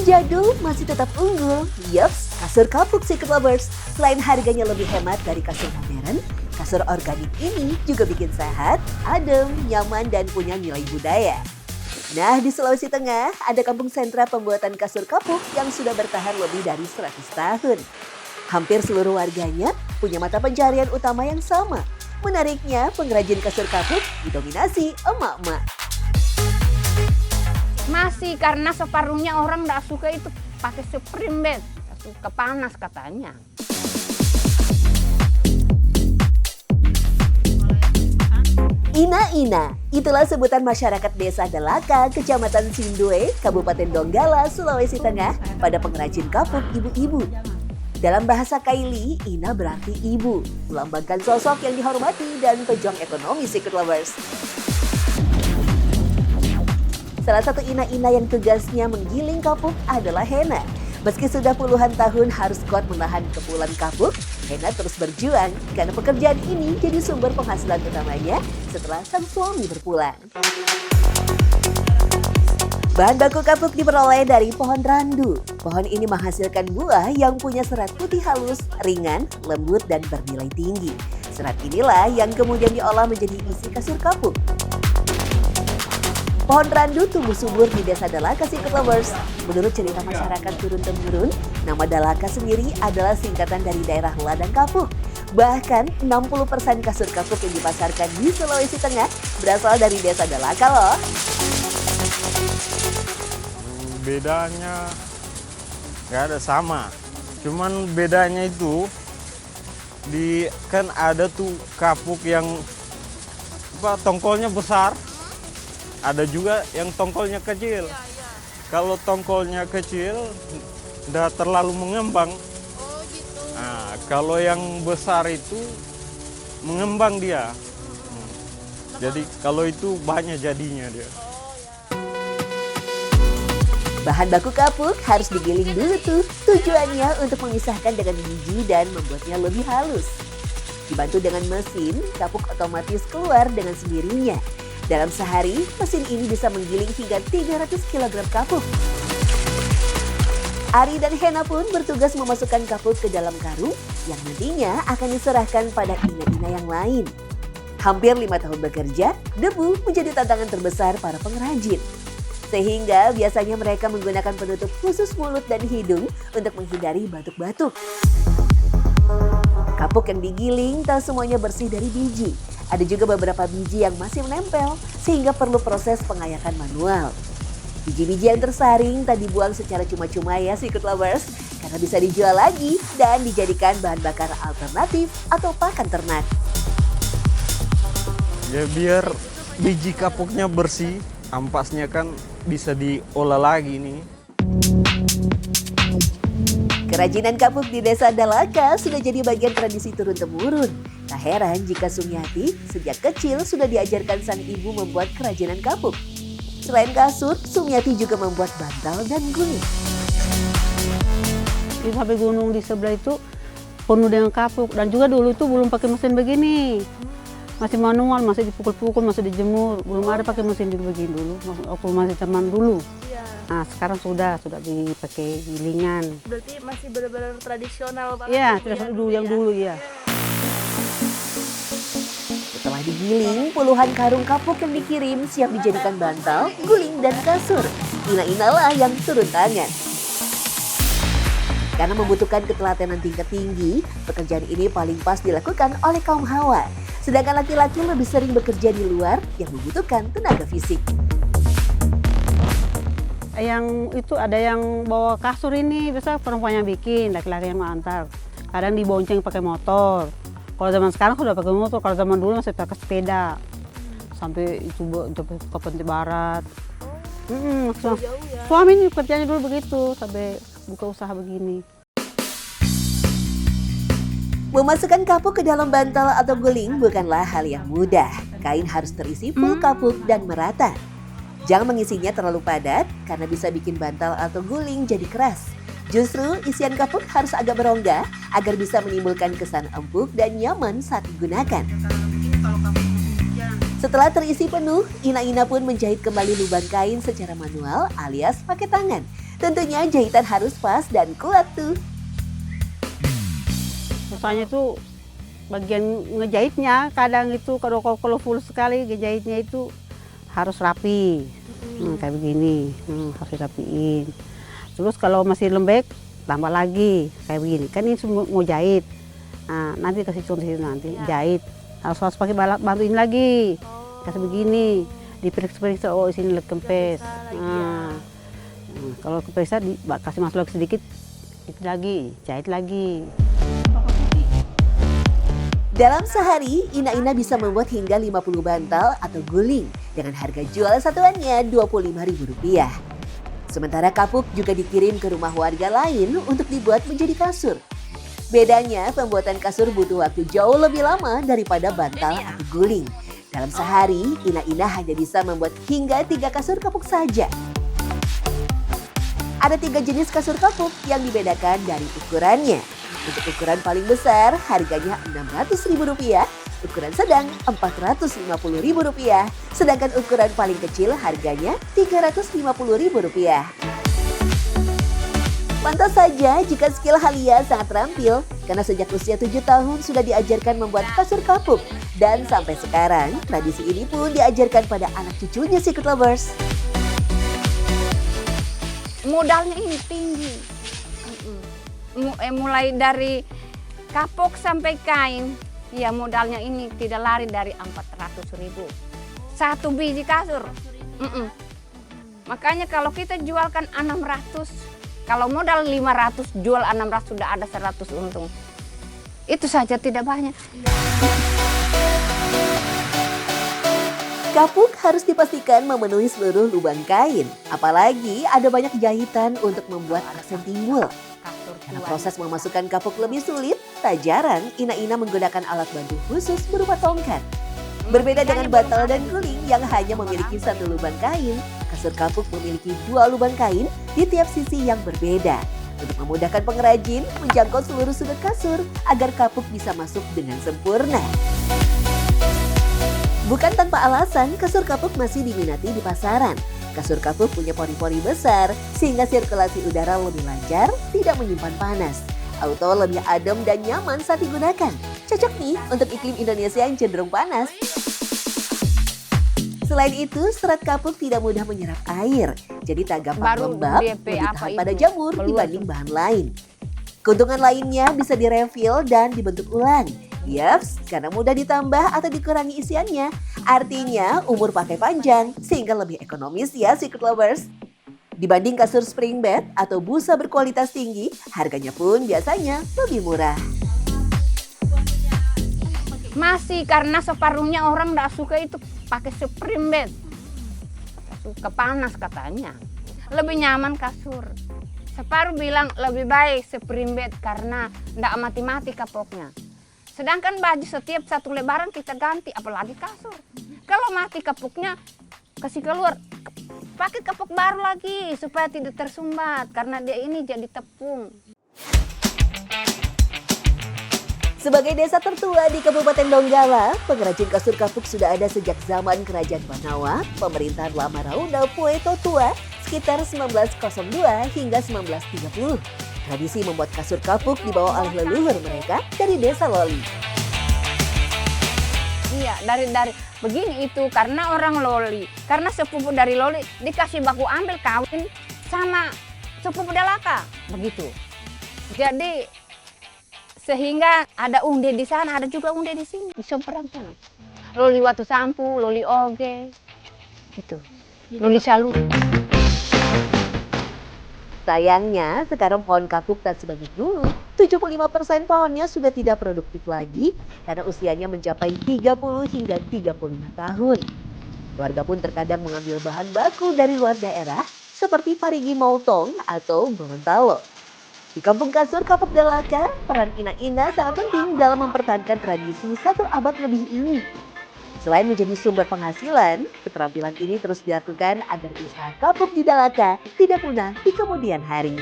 Walaupun jadul, masih tetap unggul. Yups, kasur kapuk Secret Lovers. Selain harganya lebih hemat dari kasur modern, kasur organik ini juga bikin sehat, adem, nyaman, dan punya nilai budaya. Nah, di Sulawesi Tengah, ada kampung sentra pembuatan kasur kapuk yang sudah bertahan lebih dari 100 tahun. Hampir seluruh warganya punya mata pencarian utama yang sama. Menariknya, pengrajin kasur kapuk didominasi emak-emak. Masih karena separuhnya orang nggak suka itu pakai Supreme bed, suka panas katanya. Ina-ina, itulah sebutan masyarakat desa Delaka, Kecamatan Sindue, Kabupaten Donggala, Sulawesi Tengah pada pengrajin kapuk ibu-ibu. Dalam bahasa Kaili, Ina berarti ibu, melambangkan sosok yang dihormati dan pejuang ekonomi Secret Lovers. Salah satu ina-ina yang tugasnya menggiling kapuk adalah Hena. Meski sudah puluhan tahun harus kuat menahan kepulan kapuk, Hena terus berjuang karena pekerjaan ini jadi sumber penghasilan utamanya setelah sang suami berpulang. Bahan baku kapuk diperoleh dari pohon randu. Pohon ini menghasilkan buah yang punya serat putih halus, ringan, lembut, dan bernilai tinggi. Serat inilah yang kemudian diolah menjadi isi kasur kapuk. Pohon randu tumbuh subur di desa Dalaka Secret Lovers. Menurut cerita masyarakat turun-temurun, nama Dalaka sendiri adalah singkatan dari daerah ladang kapuk. Bahkan 60% kasur kapuk yang dipasarkan di Sulawesi Tengah berasal dari desa Dalaka loh. Bedanya nggak ada sama, cuman bedanya itu kan ada tuh kapuk yang tongkolnya besar. Ada juga yang tongkolnya kecil. Kalau tongkolnya kecil, udah terlalu mengembang. Oh gitu. Nah, kalau yang besar itu mengembang dia. Jadi kalau itu banyak jadinya dia. Bahan baku kapuk harus digiling dulu tuh. Tujuannya untuk memisahkan dengan biji dan membuatnya lebih halus. Dibantu dengan mesin, kapuk otomatis keluar dengan sendirinya. Dalam sehari, mesin ini bisa menggiling hingga 300 kg kapuk. Ari dan Hena pun bertugas memasukkan kapuk ke dalam karung yang nantinya akan diserahkan pada ina-ina yang lain. Hampir 5 tahun bekerja, debu menjadi tantangan terbesar para pengrajin. Sehingga biasanya mereka menggunakan penutup khusus mulut dan hidung untuk menghindari batuk-batuk. Kapuk yang digiling tak semuanya bersih dari biji. Ada juga beberapa biji yang masih menempel sehingga perlu proses pengayakan manual. Biji-biji yang tersaring tak dibuang secara cuma-cuma ya Secret Lovers, karena bisa dijual lagi dan dijadikan bahan bakar alternatif atau pakan ternak. Ya biar biji kapuknya bersih, ampasnya kan bisa diolah lagi nih. Kerajinan kapuk di desa Dalaka sudah jadi bagian tradisi turun-temurun. Tak heran jika Sumiati sejak kecil sudah diajarkan sang ibu membuat kerajinan kapuk. Selain kasur, Sumiati juga membuat bantal dan guling. Di sampai gunung di sebelah itu penuh dengan kapuk. Dan juga dulu itu belum pakai mesin begini. Masih manual, masih dipukul-pukul, masih dijemur. Belum ada pakai mesin begini dulu, waktu masih zaman dulu. Nah, sekarang sudah dipakai gilingan. Berarti masih benar-benar tradisional banget. Iya, ya, dulu yang dulu ya. Setelah digiling, puluhan karung kapuk yang dikirim siap dijadikan bantal, guling, dan kasur. Ina-ina lah yang turun tangan. Karena membutuhkan ketelatenan tingkat tinggi, pekerjaan ini paling pas dilakukan oleh kaum hawa. Sedangkan laki-laki lebih sering bekerja di luar yang membutuhkan tenaga fisik. Yang itu ada yang bawa kasur ini, biasa perempuan yang bikin, laki-laki yang antar. Kadang dibonceng pakai motor. Kalau zaman sekarang sudah pakai motor, kalau zaman dulu masih pakai sepeda. Sampai itu ke Pantai Barat. Jauh ya. Suami ini kerjanya dulu begitu, sampai buka usaha begini. Memasukkan kapuk ke dalam bantal atau guling bukanlah hal yang mudah. Kain harus terisi full kapuk dan merata. Jangan mengisinya terlalu padat karena bisa bikin bantal atau guling jadi keras. Justru isian kapuk harus agak berongga agar bisa menimbulkan kesan empuk dan nyaman saat digunakan. Setelah terisi penuh, Ina pun menjahit kembali lubang kain secara manual alias pakai tangan. Tentunya jahitan harus pas dan kuat tuh. Susahnya tuh bagian ngejahitnya, kadang itu kalau full sekali ngejahitnya itu harus rapi. Kayak begini, harus rapiin. Terus kalau masih lembek, tambah lagi kayak begini. Kan ini semua mau jahit. Nah, nanti kasih contoh nanti jahit. Harus pakai bantuin lagi. Kasih begini, diperiksa-periksa, oh sini kempes. Kalau kempesnya kasih masuk lagi sedikit, itu lagi, jahit lagi. Dalam sehari, Ina bisa membuat hingga 50 bantal atau guling dengan harga jual satuannya Rp25.000. Sementara kapuk juga dikirim ke rumah warga lain untuk dibuat menjadi kasur. Bedanya, pembuatan kasur butuh waktu jauh lebih lama daripada bantal atau guling. Dalam sehari, Ina hanya bisa membuat hingga 3 kasur kapuk saja. Ada 3 jenis kasur kapuk yang dibedakan dari ukurannya. Untuk ukuran paling besar harganya Rp600.000, ukuran sedang Rp450.000, sedangkan ukuran paling kecil harganya Rp350.000. Pantas saja jika skill Halia sangat terampil karena sejak usia 7 tahun sudah diajarkan membuat kasur kapuk. Dan sampai sekarang tradisi ini pun diajarkan pada anak cucunya Secret Lovers. Modalnya ini tinggi. Mulai dari kapuk sampai kain, ya modalnya ini tidak lari dari 400.000. 1 biji kasur. Makanya kalau kita jualkan 600, kalau modal 500, jual 600 sudah ada 100 untung. Itu saja tidak banyak. Kapuk harus dipastikan memenuhi seluruh lubang kain. Apalagi ada banyak jahitan untuk membuat aksen timbul. Karena proses memasukkan kapuk lebih sulit, tak jarang Ina menggunakan alat bantu khusus berupa tongkat. Berbeda dengan bantal dan guling yang hanya memiliki 1 lubang kain, kasur kapuk memiliki 2 lubang kain di tiap sisi yang berbeda. Untuk memudahkan pengrajin menjangkau seluruh sudut kasur agar kapuk bisa masuk dengan sempurna. Bukan tanpa alasan, kasur kapuk masih diminati di pasaran. Kasur kapuk punya pori-pori besar sehingga sirkulasi udara lebih lancar, tidak menyimpan panas. Auto lebih adem dan nyaman saat digunakan. Cocok nih untuk iklim Indonesia yang cenderung panas. Selain itu, serat kapuk tidak mudah menyerap air, jadi tak gampang lembab, lebih tahan pada jamur dibanding bahan lain. Keuntungan lainnya bisa direfill dan dibentuk ulang. Yaps, karena mudah ditambah atau dikurangi isiannya, artinya umur pakai panjang sehingga lebih ekonomis ya Secret Lovers. Dibanding kasur spring bed atau busa berkualitas tinggi, harganya pun biasanya lebih murah. Masih karena separuhnya orang tidak suka itu pakai spring bed. Suka panas katanya. Lebih nyaman kasur. Separuh bilang lebih baik spring bed karena tidak mati-mati kapoknya. Sedangkan baju setiap 1 lebaran kita ganti, apalagi kasur. Kalau mati kapuknya, kasih keluar, pakai kapuk baru lagi supaya tidak tersumbat karena dia ini jadi tepung. Sebagai desa tertua di Kabupaten Donggala, pengrajin kasur kapuk sudah ada sejak zaman Kerajaan Banawa, pemerintahan Lama Raunda Pueto Tua, sekitar 1902 hingga 1930. Tradisi membuat kasur kapuk dibawa oleh leluhur mereka dari desa Loli. Iya, dari begini itu karena orang Loli, karena sepupu dari Loli dikasih baku ambil kawin sama sepupu Dalaka, begitu. Jadi sehingga ada unde di sana, ada juga unde di sini, di seberang sana. Loli Watu Sampu, Loli Oge, gitu. Loli Salu. Sayangnya, sekarang pohon kapuk tak sebanyak dulu. 75% pohonnya sudah tidak produktif lagi karena usianya mencapai 30 hingga 35 tahun. Warga pun terkadang mengambil bahan baku dari luar daerah seperti parigi mautong atau Gorontalo. Di kampung kasur Kapuk Dalaka, peran Ina sangat penting dalam mempertahankan tradisi 1 abad lebih ini. Selain menjadi sumber penghasilan, keterampilan ini terus dilakukan agar usaha kapuk di Dalaka tidak punah di kemudian hari.